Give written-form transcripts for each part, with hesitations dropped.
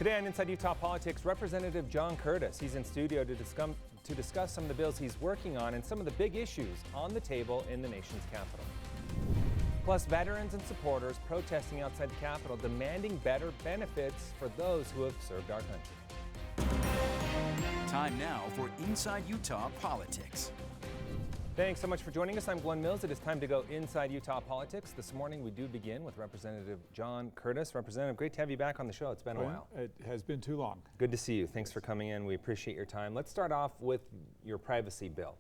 Today on Inside Utah Politics, Representative John Curtis. He's in studio to discuss some of the bills he's working on and some of the big issues on the table in the nation's capital. Plus, veterans and supporters protesting outside the Capitol, demanding better benefits for those who have served our country. Time now for Inside Utah Politics. Thanks so much for joining us. I'm Glenn Mills. It is time to go inside Utah politics. This morning we do begin with Representative John Curtis. Representative, great to have you back on the show. It's been a while. It has been too long. Good to see you. Thanks for coming in. We appreciate your time. Let's start off with your privacy bill.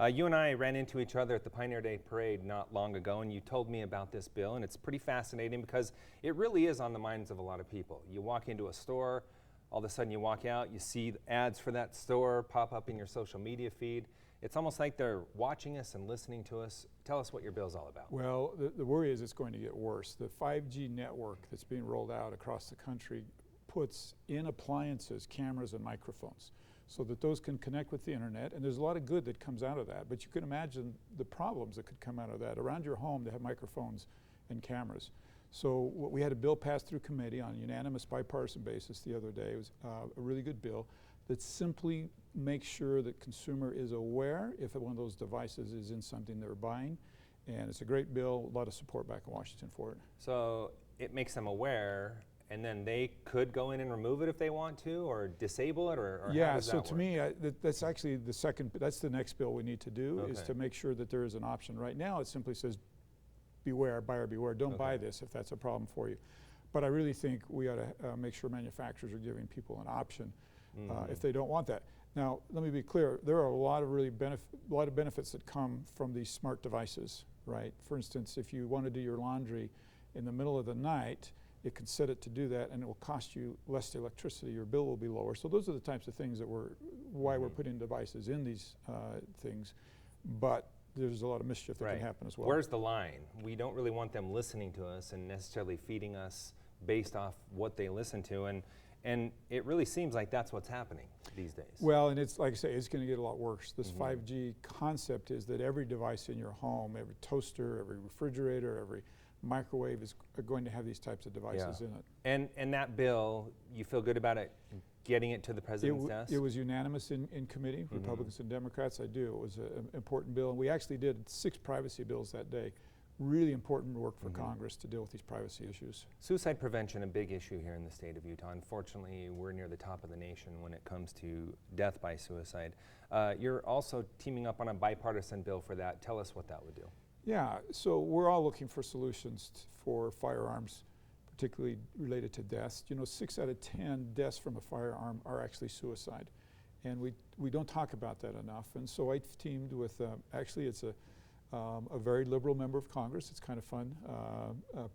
You and I ran into each other at the Pioneer Day Parade not long ago, and you told me about this bill, and it's pretty fascinating because it really is on the minds of a lot of people. You walk into a store, all of a sudden you walk out, you see ads for that store pop up in your social media feed. It's almost like they're watching us and listening to us. Tell us what your bill's all about. Well, the worry is it's going to get worse. The 5G network that's being rolled out across the country puts in appliances cameras and microphones so that those can connect with the internet, and there's a lot of good that comes out of that, but you can imagine the problems that could come out of that. Around your home, they have microphones and cameras. So we had a bill passed through committee on a unanimous bipartisan basis the other day. It was a really good bill that simply makes sure that consumer is aware if one of those devices is in something they're buying. And it's a great bill, a lot of support back in Washington for it. So it makes them aware, and then they could go in and remove it if they want to, or disable it, or yeah, how does so that to work? me, that's actually that's the next bill we need to do, is to make sure that there is an option. Right now it simply says, beware, buyer beware, don't buy this if that's a problem for you. But I really think we ought to make sure manufacturers are giving people an option if they don't want that. Now, let me be clear, there are a lot of benefits that come from these smart devices, right? For instance, if you want to do your laundry in the middle of the night, it can set it to do that, and it will cost you less electricity. Your bill will be lower. So those are the types of things that why we're putting devices in these things. But there's a lot of mischief that can happen as well. Where's the line? We don't really want them listening to us and necessarily feeding us based off what they listen to, and it really seems like that's what's happening these days. Well, and it's like I say, it's going to get a lot worse. This 5G concept is that every device in your home, every toaster, every refrigerator, every microwave is going to have these types of devices in it. And that bill, you feel good about it getting it to the president's desk? It was unanimous in committee, Republicans and Democrats. I do. It was an important bill, and we actually did 6 privacy bills that day. Really important work for Congress to deal with these privacy issues. Suicide prevention, a big issue here in the state of Utah. Unfortunately, we're near the top of the nation when it comes to death by suicide. You're also teaming up on a bipartisan bill for that. Tell us what that would do. Yeah, so we're all looking for solutions for firearms, particularly related to deaths. You know, 6 out of 10 deaths from a firearm are actually suicide. And we don't talk about that enough. And so I teamed with, actually it's a very liberal member of Congress. It's kind of fun.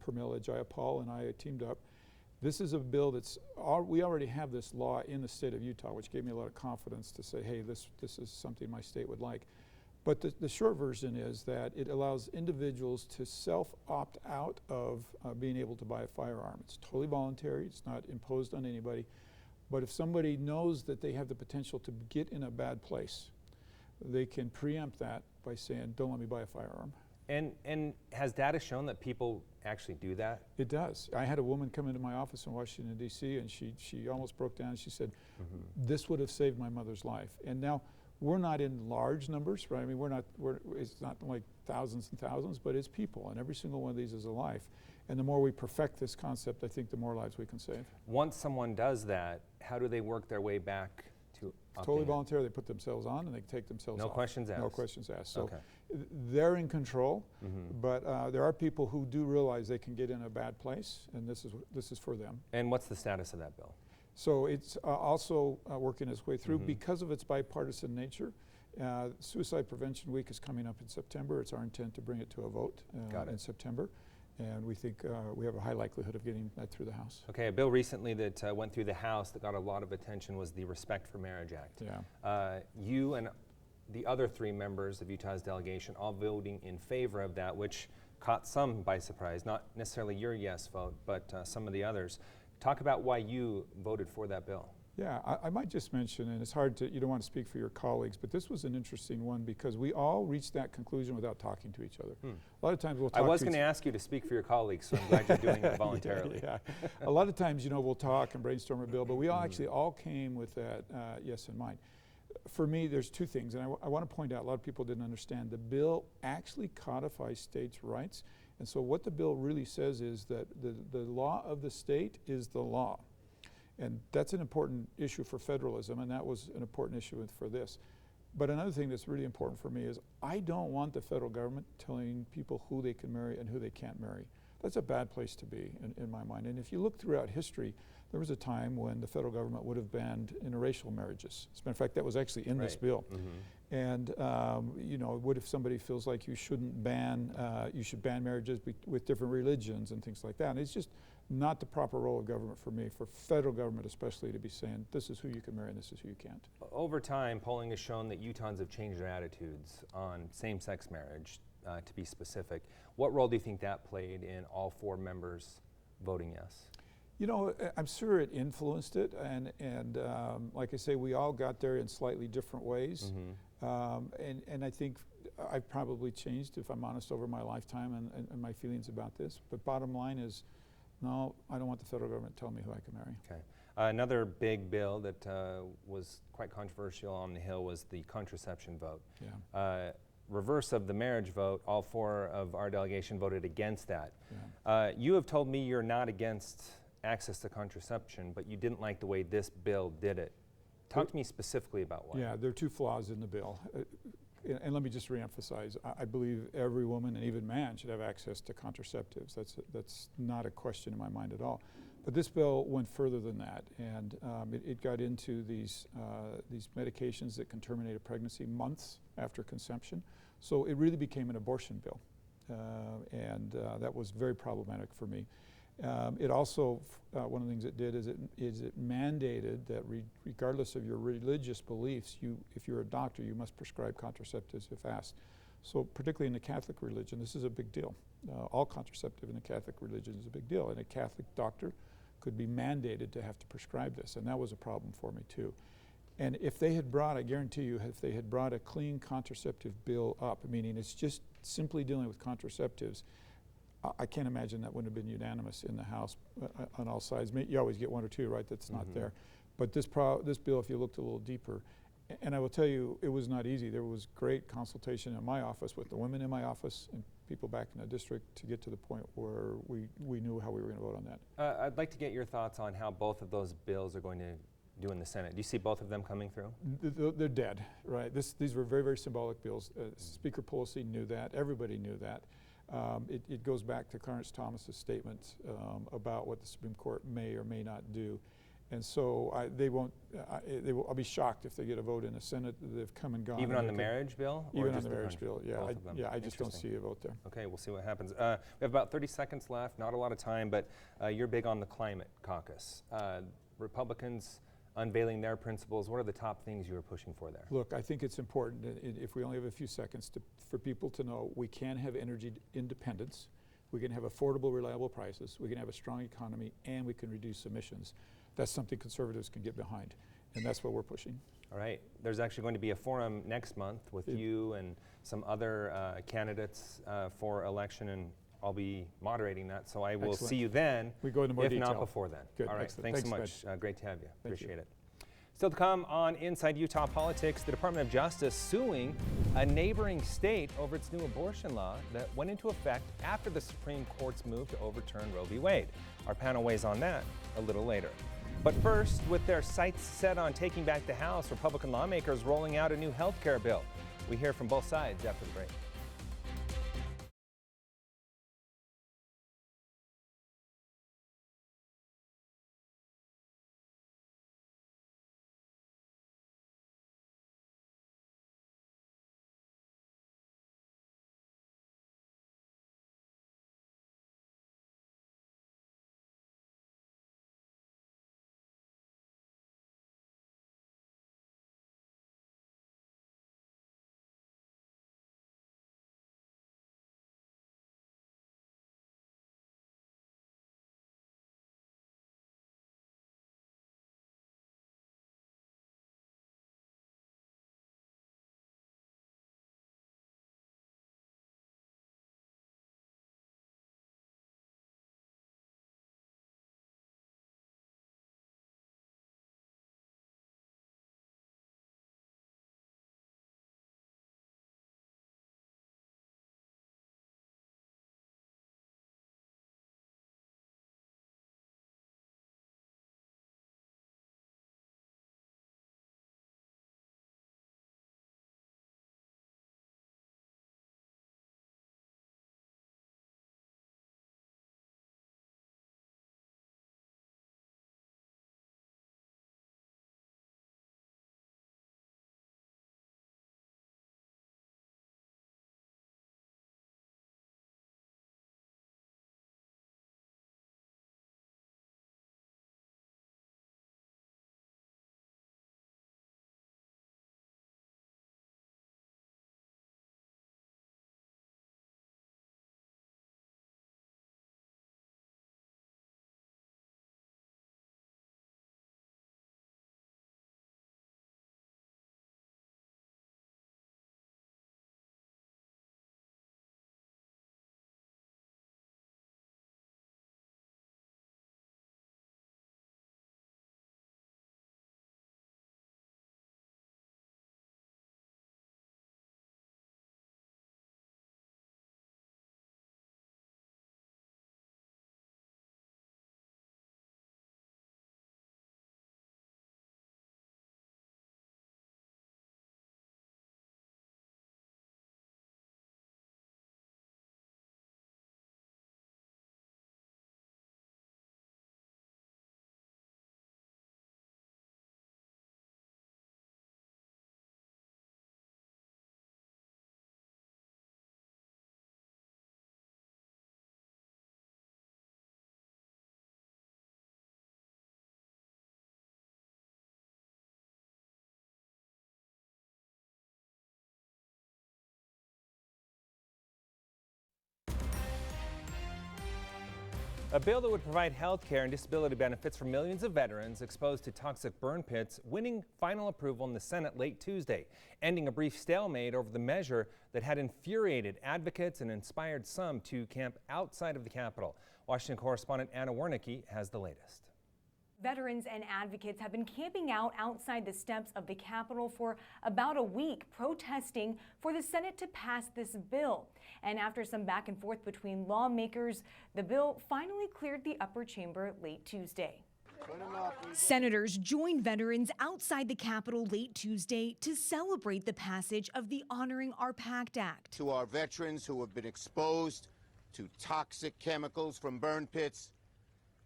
Pramila Jayapal and I teamed up. This is a bill we already have this law in the state of Utah, which gave me a lot of confidence to say, hey, this is something my state would like. But the short version is that it allows individuals to self-opt out of being able to buy a firearm. It's totally voluntary. It's not imposed on anybody. But if somebody knows that they have the potential to get in a bad place, they can preempt that by saying, don't let me buy a firearm. And has data shown that people actually do that? It does. I had a woman come into my office in Washington, D.C., and she almost broke down. She said, this would have saved my mother's life. And now, we're not in large numbers, right? I mean, it's not like thousands and thousands, but it's people, and every single one of these is a life. And the more we perfect this concept, I think the more lives we can save. Once someone does that, how do they work their way back to totally voluntary. They put themselves on and they take themselves off. No questions asked. No questions asked. So they're in control, but there are people who do realize they can get in a bad place, and this is for them. And what's the status of that bill? So it's also working its way through because of its bipartisan nature. Suicide Prevention Week is coming up in September. It's our intent to bring it to a vote in September. And we think we have a high likelihood of getting that through the House. Okay, a bill recently that went through the House that got a lot of attention was the Respect for Marriage Act. Yeah. You and the other 3 members of Utah's delegation all voting in favor of that, which caught some by surprise, not necessarily your yes vote, but some of the others. Talk about why you voted for that bill. Yeah, I might just mention, and it's hard to, you don't want to speak for your colleagues, but this was an interesting one because we all reached that conclusion without talking to each other. A lot of times we'll talk I was going to ask you to speak for your colleagues, so I'm glad you're doing it voluntarily. Yeah. A lot of times, you know, we'll talk and brainstorm a bill, but we all actually all came with that yes in mind. For me, there's two things, and I want to point out, a lot of people didn't understand. The bill actually codifies states' rights, and so what the bill really says is that the law of the state is the law. And that's an important issue for federalism, and that was an important issue for this. But another thing that's really important for me is I don't want the federal government telling people who they can marry and who they can't marry. That's a bad place to be in my mind. And if you look throughout history, there was a time when the federal government would have banned interracial marriages. As a matter of fact, that was actually in this bill. And you know, what if somebody feels like you shouldn't ban, you should ban marriages with different religions and things like that? And it's just not the proper role of government for me, for federal government especially, to be saying this is who you can marry and this is who you can't. Over time, polling has shown that Utahns have changed their attitudes on same-sex marriage, to be specific. What role do you think that played in all 4 members voting yes? You know, I'm sure it influenced it, and like I say, we all got there in slightly different ways. And I think I've probably changed, if I'm honest, over my lifetime and my feelings about this. But bottom line is, no, I don't want the federal government to tell me who I can marry. Okay. Another big bill that was quite controversial on the Hill was the contraception vote. Yeah. Reverse of the marriage vote, all 4 of our delegation voted against that. Yeah. You have told me you're not against access to contraception, but you didn't like the way this bill did it. Talk to me specifically about why. Yeah, there are 2 flaws in the bill. And let me just reemphasize, I believe every woman and even man should have access to contraceptives. That's not a question in my mind at all. But this bill went further than that, and it got into these medications that can terminate a pregnancy months after conception. So it really became an abortion bill, and that was very problematic for me. It also, one of the things it did is it mandated that regardless of your religious beliefs, if you're a doctor, you must prescribe contraceptives if asked. So particularly in the Catholic religion, this is a big deal. All contraceptive in the Catholic religion is a big deal, and a Catholic doctor could be mandated to have to prescribe this, and that was a problem for me too. And if they had brought, I guarantee you, if they had brought a clean contraceptive bill up, meaning it's just simply dealing with contraceptives, I can't imagine that wouldn't have been unanimous in the House on all sides. You always get 1 or 2, right, that's not there. But this bill, if you looked a little deeper, and I will tell you, it was not easy. There was great consultation in my office with the women in my office and people back in the district to get to the point where we knew how we were going to vote on that. I'd like to get your thoughts on how both of those bills are going to do in the Senate. Do you see both of them coming through? They're dead, right? These were very, very symbolic bills. Speaker Pelosi knew that. Everybody knew that. It goes back to Clarence Thomas's statement about what the Supreme Court may or may not do. And so I'll be shocked if they get a vote in the Senate. They've come and gone. Even on the marriage bill? Even on the marriage bill, yeah. I just don't see a vote there. Okay, we'll see what happens. We have about 30 seconds left, not a lot of time, but you're big on the climate caucus. Republicans unveiling their principles. What are the top things you were pushing for there? Look, I think it's important, if we only have a few seconds, for people to know we can have energy independence, we can have affordable, reliable prices, we can have a strong economy, and we can reduce emissions. That's something conservatives can get behind, and that's what we're pushing. All right. There's actually going to be a forum next month with you and some other candidates for election, and I'll be moderating that, so I will see you then, we go into more detail. If not before then. Good. All right. Excellent. Thanks so much. Great to have you. Appreciate it. Still to come on Inside Utah Politics, the Department of Justice suing a neighboring state over its new abortion law that went into effect after the Supreme Court's move to overturn Roe v. Wade. Our panel weighs on that a little later. But first, with their sights set on taking back the House, Republican lawmakers rolling out a new health care bill. We hear from both sides after the break. A bill that would provide health care and disability benefits for millions of veterans exposed to toxic burn pits, winning final approval in the Senate late Tuesday, ending a brief stalemate over the measure that had infuriated advocates and inspired some to camp outside of the Capitol. Washington correspondent Anna Wernicke has the latest. Veterans and advocates have been camping out outside the steps of the Capitol for about a week, protesting for the Senate to pass this bill. And after some back and forth between lawmakers, the bill finally cleared the upper chamber late Tuesday. Senators joined veterans outside the Capitol late Tuesday to celebrate the passage of the Honoring Our Pact Act. To our veterans who have been exposed to toxic chemicals from burn pits,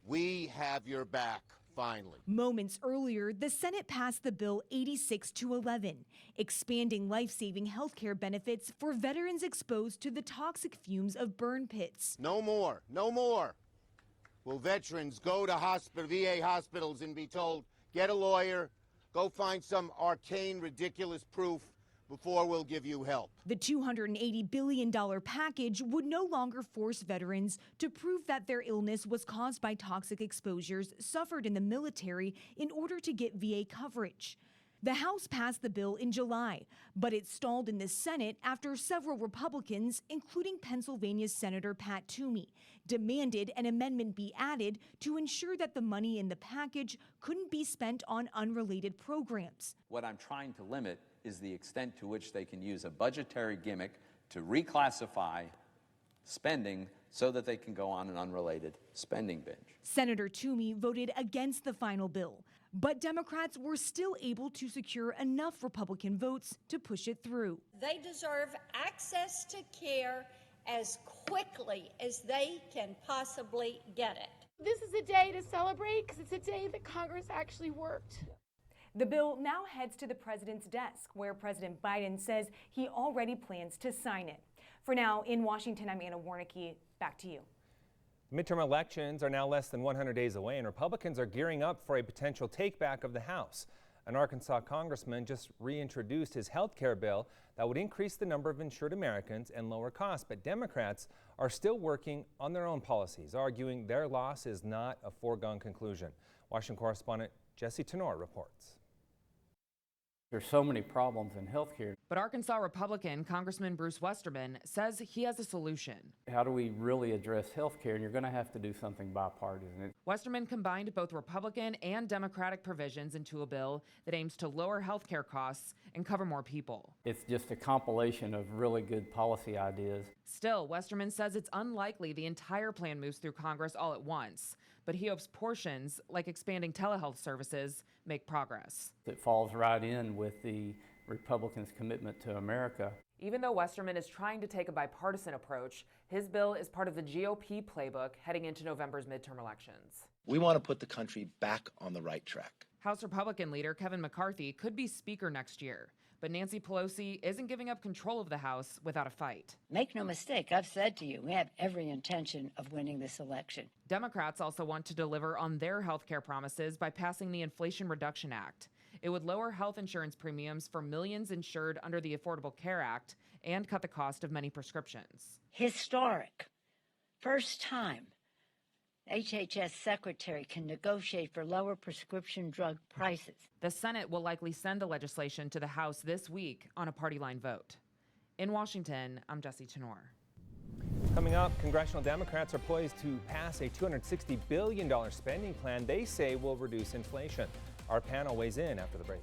we have your back. Finally. Moments earlier, the Senate passed the bill 86-11, expanding life-saving health care benefits for veterans exposed to the toxic fumes of burn pits. No more, no more will veterans go to VA hospitals and be told, get a lawyer, go find some arcane, ridiculous proof before we'll give you help. The $280 billion package would no longer force veterans to prove that their illness was caused by toxic exposures suffered in the military in order to get VA coverage. The House passed the bill in July, but it stalled in the Senate after several Republicans, including Pennsylvania's Senator Pat Toomey, demanded an amendment be added to ensure that the money in the package couldn't be spent on unrelated programs. What I'm trying to limit is the extent to which they can use a budgetary gimmick to reclassify spending so that they can go on an unrelated spending binge. Senator Toomey voted against the final bill, but Democrats were still able to secure enough Republican votes to push it through. They deserve access to care as quickly as they can possibly get it. This is a day to celebrate because it's a day that Congress actually worked. The bill now heads to the president's desk, where President Biden says he already plans to sign it. For now, in Washington, I'm Anna Wernicke. Back to you. Midterm elections are now less than 100 days away, and Republicans are gearing up for a potential takeback of the House. An Arkansas congressman just reintroduced his health care bill that would increase the number of insured Americans and lower costs, but Democrats are still working on their own policies, arguing their loss is not a foregone conclusion. Washington correspondent Jesse Tenor reports. There's so many problems in healthcare. But Arkansas Republican Congressman Bruce Westerman says he has a solution. How do we really address healthcare? And you're going to have to do something bipartisan. Westerman combined both Republican and Democratic provisions into a bill that aims to lower healthcare costs and cover more people. It's just a compilation of really good policy ideas. Still, Westerman says it's unlikely the entire plan moves through Congress all at once, but he hopes portions, like expanding telehealth services, make progress. It falls right in with the Republicans' commitment to America. Even though Westerman is trying to take a bipartisan approach, his bill is part of the GOP playbook heading into November's midterm elections. We want to put the country back on the right track. House Republican leader Kevin McCarthy could be Speaker next year, but Nancy Pelosi isn't giving up control of the House without a fight. Make no mistake, I've said to you, we have every intention of winning this election. Democrats also want to deliver on their health care promises by passing the Inflation Reduction Act. It would lower health insurance premiums for millions insured under the Affordable Care Act and cut the cost of many prescriptions. Historic. First time HHS secretary can negotiate for lower prescription drug prices. The Senate will likely send the legislation to the House this week on a party line vote. In Washington, I'm Jesse Tenor. Coming up, congressional Democrats are poised to pass a $260 billion spending plan they say will reduce inflation. Our panel weighs in after the break.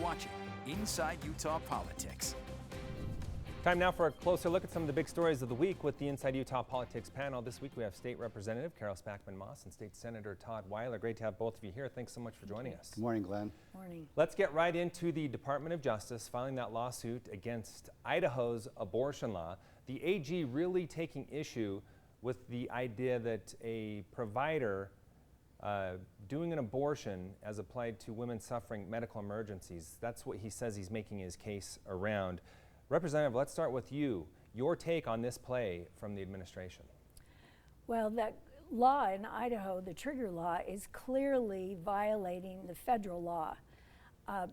watching Inside Utah Politics. Time now for a closer look at some of the big stories of the week with the Inside Utah Politics panel. This week we have State Representative Carol Spackman-Moss and State Senator Todd Weiler. Great to have both of you here. Thanks so much for joining us. Good morning, Glenn. Morning. Let's get right into the Department of Justice filing that lawsuit against Idaho's abortion law. The AG really taking issue with the idea that a provider doing an abortion as applied to women suffering medical emergencies, that's what he says he's making his case around. Representative, let's start with you. Your take on this play from the administration. Well, that law in Idaho, the trigger law, is clearly violating the federal law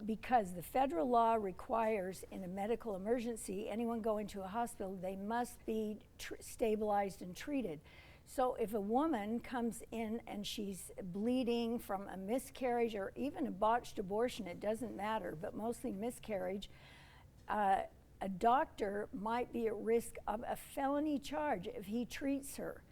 because the federal law requires in a medical emergency, anyone going to a hospital, they must be stabilized and treated. So if a woman comes in and she's bleeding from a miscarriage or even a botched abortion, it doesn't matter, but mostly miscarriage, a doctor might be at risk of a felony charge if he treats her.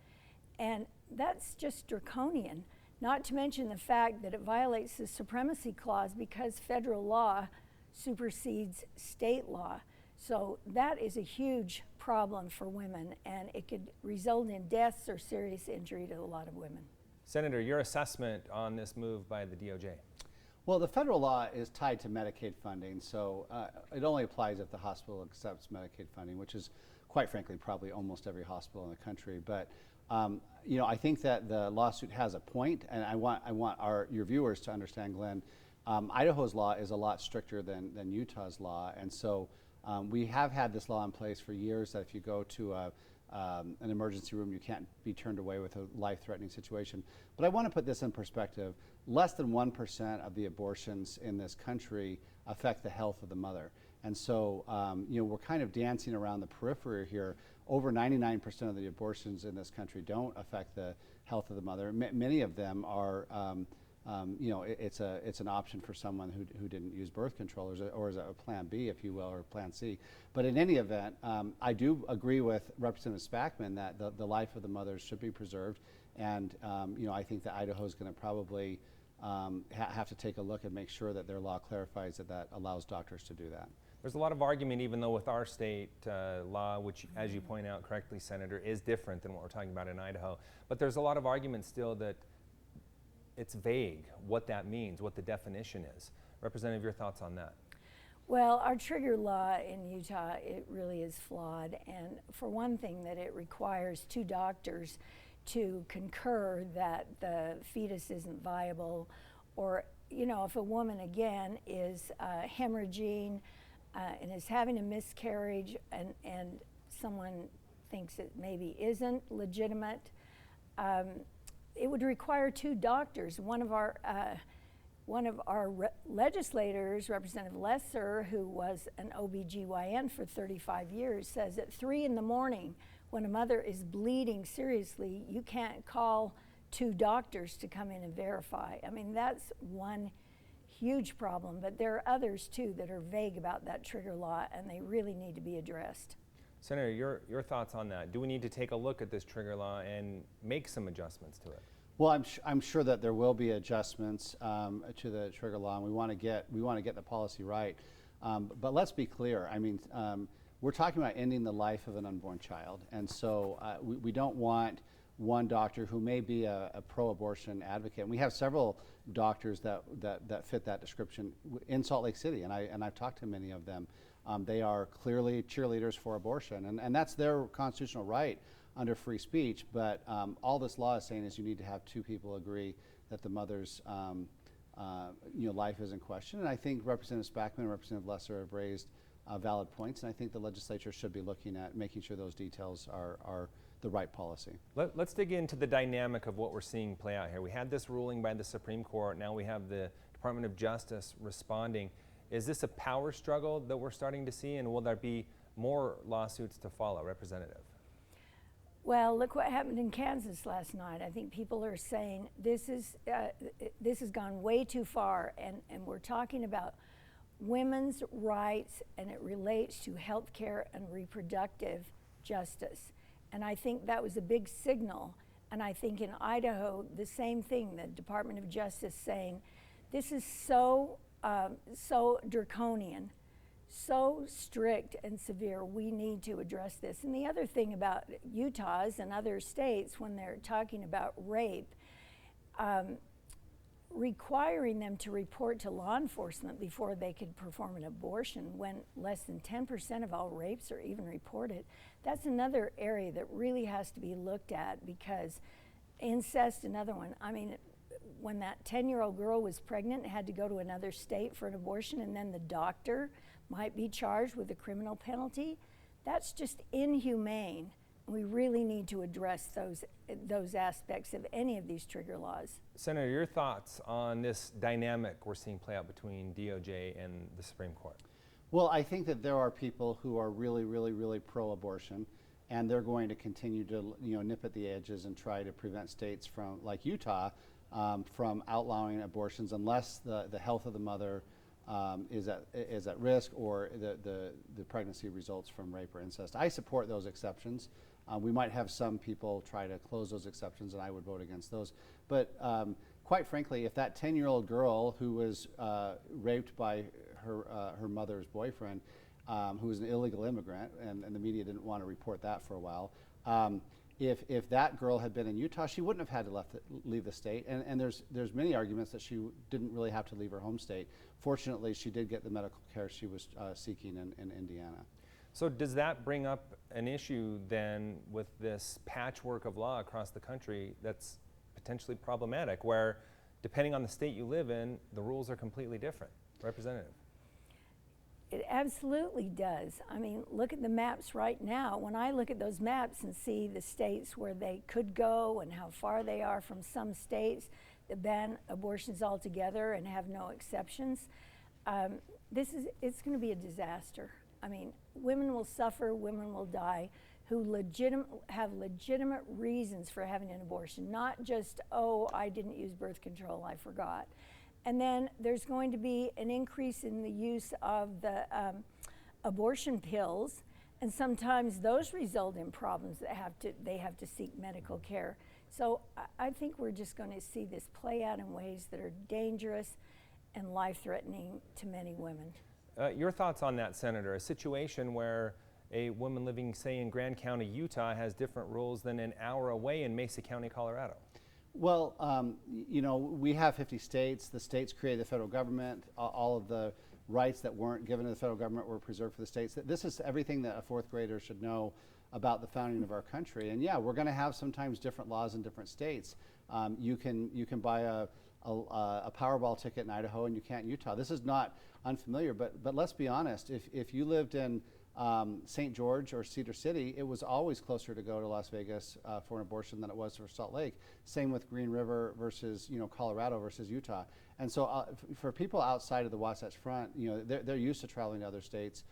And that's just draconian, not to mention the fact that it violates the supremacy clause because federal law supersedes state law. So that is a huge problem for women, and it could result in deaths or serious injury to a lot of women. Senator, your assessment on this move by the DOJ? Well, the federal law is tied to Medicaid funding, so it only applies if the hospital accepts Medicaid funding, which is, quite frankly, probably almost every hospital in the country. But you know, I think that the lawsuit has a point, and I want your viewers to understand, Glenn. Idaho's law is a lot stricter than Utah's law, and so we have had this law in place for years that if you go to an emergency room, you can't be turned away with a life-threatening situation. But I want to put this in perspective. Less than 1% of the abortions in this country affect the health of the mother. And so, you know, we're kind of dancing around the periphery here. Over 99% of the abortions in this country don't affect the health of the mother. Many of them are, you know, it's an option for someone who didn't use birth control, or as a plan B, if you will, or plan C. But in any event, I do agree with Representative Spackman that the life of the mothers should be preserved. And, you know, I think that Idaho is going to probably have to take a look and make sure that their law clarifies that allows doctors to do that. There's a lot of argument, even though with our state law, which, as you point out correctly, Senator, is different than what we're talking about in Idaho. But there's a lot of argument still that it's vague what that means, what the definition is. Representative, your thoughts on that? Well, our trigger law in Utah, it really is flawed. And for one thing, that it requires two doctors to concur that the fetus isn't viable, or, you know, if a woman, again, is hemorrhaging and is having a miscarriage and someone thinks it maybe isn't legitimate, it would require two doctors. One of our legislators, Representative Lesser, who was an OBGYN for 35 years, says at 3 in the morning, when a mother is bleeding seriously, you can't call two doctors to come in and verify. I mean, that's one huge problem, but there are others too that are vague about that trigger law, and they really need to be addressed. Senator, your thoughts on that? Do we need to take a look at this trigger law and make some adjustments to it? Well, I'm sure that there will be adjustments to the trigger law, and we want to get the policy right. But let's be clear. I mean, we're talking about ending the life of an unborn child, and so we don't want one doctor who may be a pro-abortion advocate. And we have several doctors that fit that description in Salt Lake City, and I've talked to many of them. They are clearly cheerleaders for abortion, and that's their constitutional right under free speech. But all this law is saying is you need to have two people agree that the mother's you know, life is in question. And I think Representative Spackman and Representative Lesser have raised valid points, and I think the legislature should be looking at making sure those details are the right policy. Let's dig into the dynamic of what we're seeing play out here. We had this ruling by the Supreme Court. Now we have the Department of Justice responding. Is this a power struggle that we're starting to see, and will there be more lawsuits to follow? Representative. Well, look what happened in Kansas last night. I think people are saying this has gone way too far, and we're talking about women's rights, and it relates to health care and reproductive justice. And I think that was a big signal. And I think in Idaho, the same thing, the Department of Justice saying, this is so so draconian, so strict and severe. We need to address this. And the other thing about Utah's and other states, when they're talking about rape, requiring them to report to law enforcement before they could perform an abortion, when less than 10% of all rapes are even reported, that's another area that really has to be looked at, because incest, another one. I mean, when that 10-year-old girl was pregnant and had to go to another state for an abortion, and then the doctor might be charged with a criminal penalty, that's just inhumane. We really need to address those aspects of any of these trigger laws. Senator, your thoughts on this dynamic we're seeing play out between DOJ and the Supreme Court? Well, I think that there are people who are really, really, really pro-abortion, and they're going to continue to, nip at the edges and try to prevent states from, like Utah, from outlawing abortions unless the health of the mother is at risk, or the pregnancy results from rape or incest. I support those exceptions. We might have some people try to close those exceptions, and I would vote against those. But quite frankly, if that 10-year-old girl who was raped by her mother's boyfriend, who was an illegal immigrant, and the media didn't want to report that for a while, if that girl had been in Utah, she wouldn't have had to leave the state. And there's many arguments that she didn't really have to leave her home state. Fortunately, she did get the medical care she was seeking in Indiana. So does that bring up an issue then with this patchwork of law across the country that's potentially problematic, where depending on the state you live in, the rules are completely different? Representative? It absolutely does. I mean, look at the maps right now. When I look at those maps and see the states where they could go and how far they are from some states that ban abortions altogether and have no exceptions, it's going to be a disaster. I mean, women will suffer, women will die who have legitimate reasons for having an abortion, not just, oh, I didn't use birth control, I forgot. And then there's going to be an increase in the use of the abortion pills, and sometimes those result in problems that they have to seek medical care. So I think we're just going to see this play out in ways that are dangerous and life-threatening to many women. Your thoughts on that, Senator? A situation where a woman living, say, in Grand County, Utah, has different rules than an hour away in Mesa County, Colorado. Well, we have 50 states. The states created the federal government. All of the rights that weren't given to the federal government were preserved for the states. This is everything that a fourth grader should know about the founding of our country. And yeah, we're going to have sometimes different laws in different states. You can buy a Powerball ticket in Idaho and you can't in Utah. This is not unfamiliar, but let's be honest. If you lived in St. George or Cedar City, it was always closer to go to Las Vegas for an abortion than it was for Salt Lake. Same with Green River versus Colorado versus Utah. And so for people outside of the Wasatch Front, they're used to traveling to other states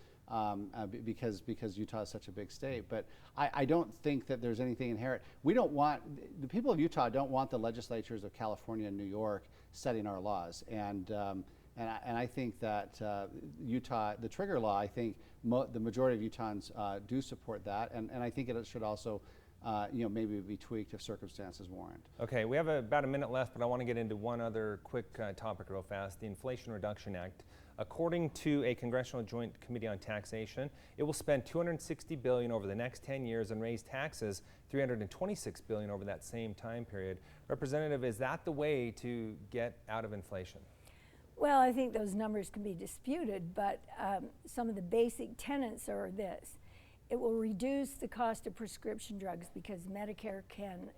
because Utah is such a big state. But I don't think that there's anything inherent. The people of Utah don't want the legislatures of California and New York setting our laws. And I think that Utah, the trigger law, I think the majority of Utahns do support that, and I think it should also, maybe be tweaked if circumstances warrant. Okay, we have about a minute left, but I want to get into one other quick topic real fast: the Inflation Reduction Act. According to a Congressional Joint Committee on Taxation, it will spend $260 billion over the next 10 years and raise taxes $326 billion over that same time period. Representative, is that the way to get out of inflation? Well, I think those numbers can be disputed, but some of the basic tenets are this. It will reduce the cost of prescription drugs because Medicare can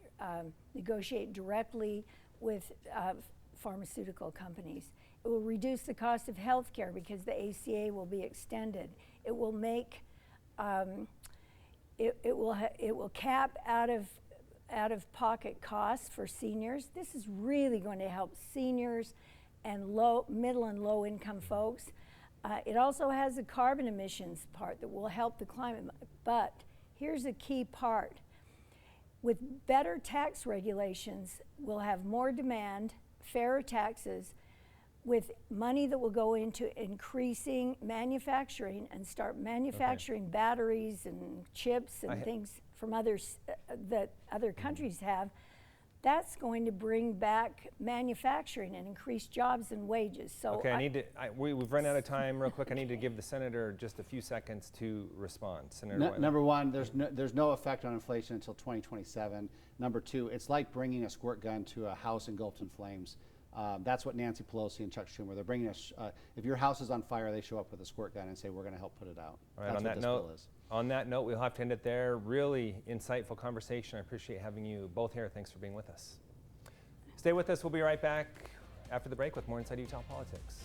negotiate directly with pharmaceutical companies. It will reduce the cost of health care because the ACA will be extended. It will make, it will cap out of pocket costs for seniors. This is really going to help seniors and middle and low income folks. It also has a carbon emissions part that will help the climate. But here's a key part. With better tax regulations, we'll have more demand, fairer taxes, with money that will go into increasing manufacturing and start manufacturing batteries and chips and things from others that other countries have. that's going to bring back manufacturing and increase jobs and wages. So okay, we've run out of time real quick. I need to give the senator just a few seconds to respond. Senator Number one, there's no effect on inflation until 2027. Number two, it's like bringing a squirt gun to a house engulfed in flames. That's what Nancy Pelosi and Chuck Schumer, they're bringing us, if your house is on fire, they show up with a squirt gun and say, we're going to help put it out. All right, That's what this bill is. On that note, we'll have to end it there. Really insightful conversation. I appreciate having you both here. Thanks for being with us. Stay with us. We'll be right back after the break with more Inside Utah Politics.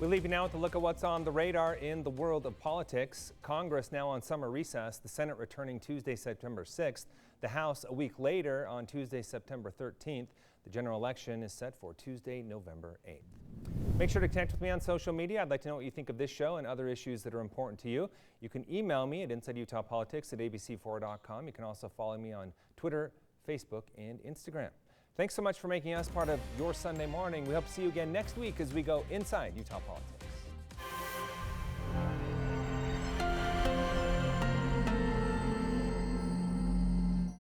We leave you now with a look at what's on the radar in the world of politics. Congress now on summer recess, the Senate returning Tuesday, September 6th, the House a week later on Tuesday, September 13th. The general election is set for Tuesday, November 8th. Make sure to connect with me on social media. I'd like to know what you think of this show and other issues that are important to you. You can email me at InsideUtahPolitics@abc4.com. You can also follow me on Twitter, Facebook, and Instagram. Thanks so much for making us part of your Sunday morning. We hope to see you again next week as we go inside Utah Politics.